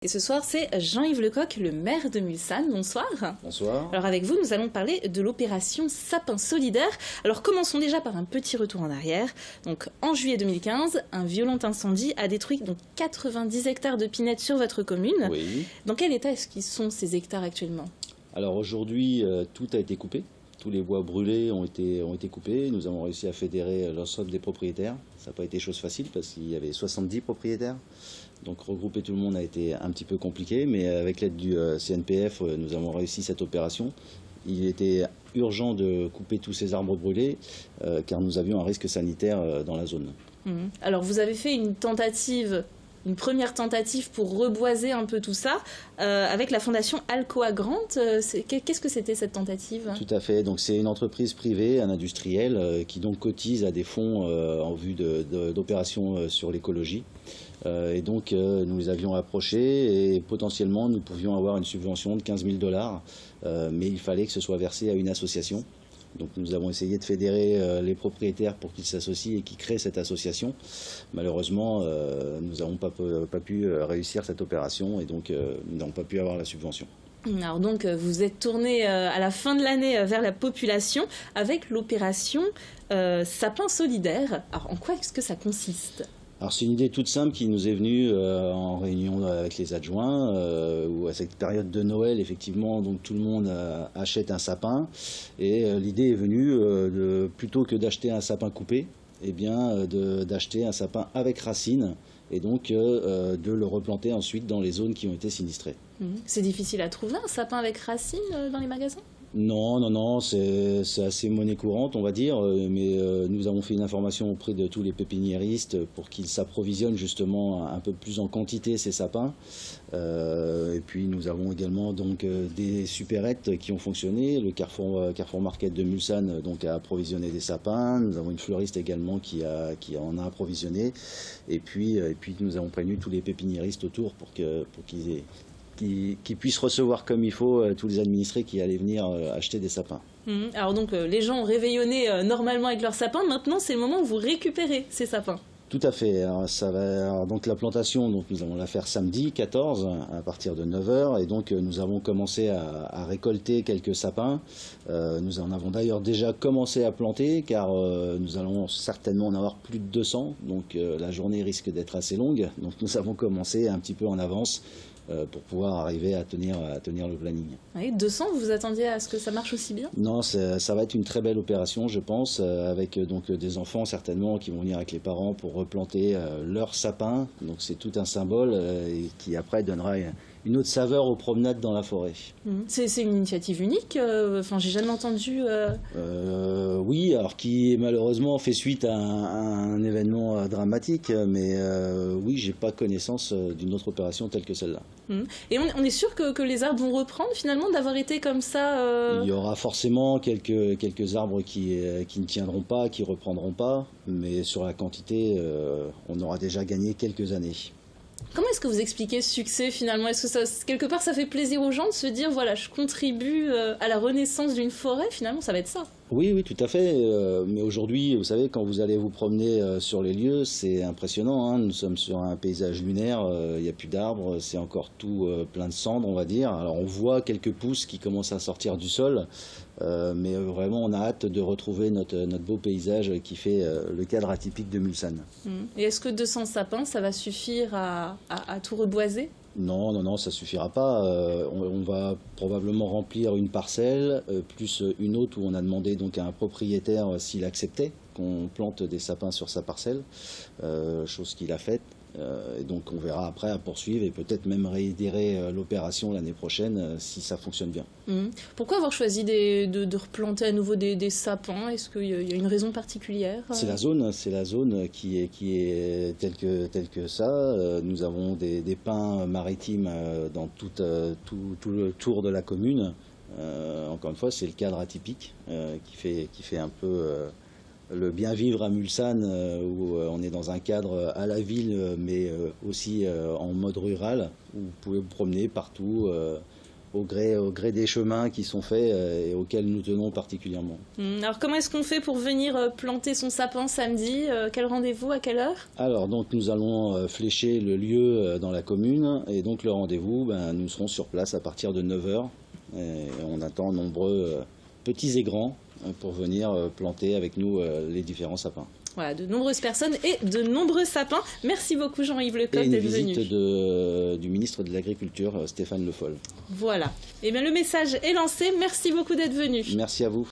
Et ce soir, c'est Jean-Yves Lecoq, le maire de Mulsanne. Bonsoir. Bonsoir. Alors avec vous, nous allons parler de l'opération Sapin Solidaire. Alors commençons déjà par un petit retour en arrière. Donc en juillet 2015, un violent incendie a détruit donc 90 hectares de pinettes sur votre commune. Oui. Dans quel état est-ce qu'ils sont ces hectares actuellement? Alors aujourd'hui, tout a été coupé. Tous les bois brûlés ont été coupés. Nous avons réussi à fédérer l'ensemble des propriétaires. Ça n'a pas été chose facile parce qu'il y avait 70 propriétaires. Donc regrouper tout le monde a été un petit peu compliqué, mais avec l'aide du CNPF, nous avons réussi cette opération. Il était urgent de couper tous ces arbres brûlés, car nous avions un risque sanitaire dans la zone. Alors vous avez fait une première tentative pour reboiser un peu tout ça, avec la fondation Alcoa Grant. Qu'est-ce que c'était cette tentative? Tout à fait. Donc c'est une entreprise privée, un industriel, qui donc cotise à des fonds en vue d'opérations sur l'écologie. Et donc nous les avions approchés et potentiellement nous pouvions avoir une subvention de 15 000 $, mais il fallait que ce soit versé à une association. Donc nous avons essayé de fédérer les propriétaires pour qu'ils s'associent et qu'ils créent cette association. Malheureusement, nous n'avons pas pu réussir cette opération et donc nous n'avons pas pu avoir la subvention. Alors donc vous êtes tourné à la fin de l'année vers la population avec l'opération Sapin Solidaire. Alors en quoi est-ce que ça consiste ? Alors c'est une idée toute simple qui nous est venue en réunion avec les adjoints, où à cette période de Noël, effectivement, donc tout le monde achète un sapin. Et l'idée est venue plutôt que d'acheter un sapin coupé, eh bien d'acheter un sapin avec racines et donc de le replanter ensuite dans les zones qui ont été sinistrées. C'est difficile à trouver un sapin avec racines dans les magasins ? Non, c'est assez monnaie courante, on va dire, mais nous avons fait une information auprès de tous les pépiniéristes pour qu'ils s'approvisionnent justement un peu plus en quantité ces sapins. Et puis nous avons également donc des supérettes qui ont fonctionné. Le Carrefour Market de Mulsanne donc a approvisionné des sapins. Nous avons une fleuriste également qui en a approvisionné. Et puis nous avons prévenu tous les pépiniéristes autour pour qu'ils puissent recevoir comme il faut tous les administrés qui allaient venir acheter des sapins. Alors donc les gens ont réveillonné normalement avec leurs sapins. Maintenant, c'est le moment où vous récupérez ces sapins. Tout à fait. Alors, donc la plantation, donc nous allons la faire samedi 14 à partir de 9 h et donc nous avons commencé à récolter quelques sapins. Nous en avons d'ailleurs déjà commencé à planter car nous allons certainement en avoir plus de 200. Donc la journée risque d'être assez longue. Donc nous avons commencé un petit peu en avance pour pouvoir arriver à tenir le planning. Oui, 200, vous vous attendiez à ce que ça marche aussi bien? Non, ça va être une très belle opération, je pense, avec donc des enfants certainement qui vont venir avec les parents pour replanter leur sapin. Donc c'est tout un symbole et qui après donnera une autre saveur aux promenades dans la forêt. C'est une initiative unique, j'ai jamais entendu... Oui, alors qui malheureusement fait suite à un événement dramatique, mais oui, j'ai pas connaissance d'une autre opération telle que celle-là. Et on est sûr que les arbres vont reprendre finalement, d'avoir été comme ça Il y aura forcément quelques arbres qui ne tiendront pas, qui reprendront pas, mais sur la quantité, on aura déjà gagné quelques années. Comment est-ce que vous expliquez ce succès finalement? Est-ce que quelque part ça fait plaisir aux gens de se dire voilà, je contribue à la renaissance d'une forêt? Finalement ça va être ça. Oui, tout à fait. Mais aujourd'hui, vous savez, quand vous allez vous promener sur les lieux, c'est impressionnant. Hein. Nous sommes sur un paysage lunaire, il n'y a plus d'arbres, c'est encore tout plein de cendres, on va dire. Alors on voit quelques pousses qui commencent à sortir du sol, mais vraiment on a hâte de retrouver notre beau paysage qui fait le cadre atypique de Mulsanne. Et est-ce que 200 sapins, ça va suffire à tout reboiser ? Non, ça suffira pas. On va probablement remplir une parcelle, plus une autre où on a demandé donc à un propriétaire s'il acceptait qu'on plante des sapins sur sa parcelle, chose qu'il a faite. Et donc on verra après à poursuivre et peut-être même réitérer l'opération l'année prochaine si ça fonctionne bien. Pourquoi avoir choisi de replanter à nouveau des sapins? Est-ce qu'il y a une raison particulière? C'est la zone qui est telle que ça. Nous avons des pins maritimes dans tout le tour de la commune. Encore une fois, c'est le cadre atypique qui fait un peu... le bien vivre à Mulsanne, où on est dans un cadre à la ville, mais aussi en mode rural, où vous pouvez vous promener partout au gré des chemins qui sont faits et auxquels nous tenons particulièrement. Alors comment est-ce qu'on fait pour venir planter son sapin samedi? Quel rendez-vous, à quelle heure? Alors donc nous allons flécher le lieu dans la commune et donc le rendez-vous, nous serons sur place à partir de 9 h. Et on attend nombreux petits et grands pour venir planter avec nous les différents sapins. Voilà, de nombreuses personnes et de nombreux sapins. Merci beaucoup Jean-Yves Lecoq d'être venu. Et une visite du ministre de l'Agriculture, Stéphane Le Foll. Voilà. Et bien le message est lancé. Merci beaucoup d'être venu. Merci à vous.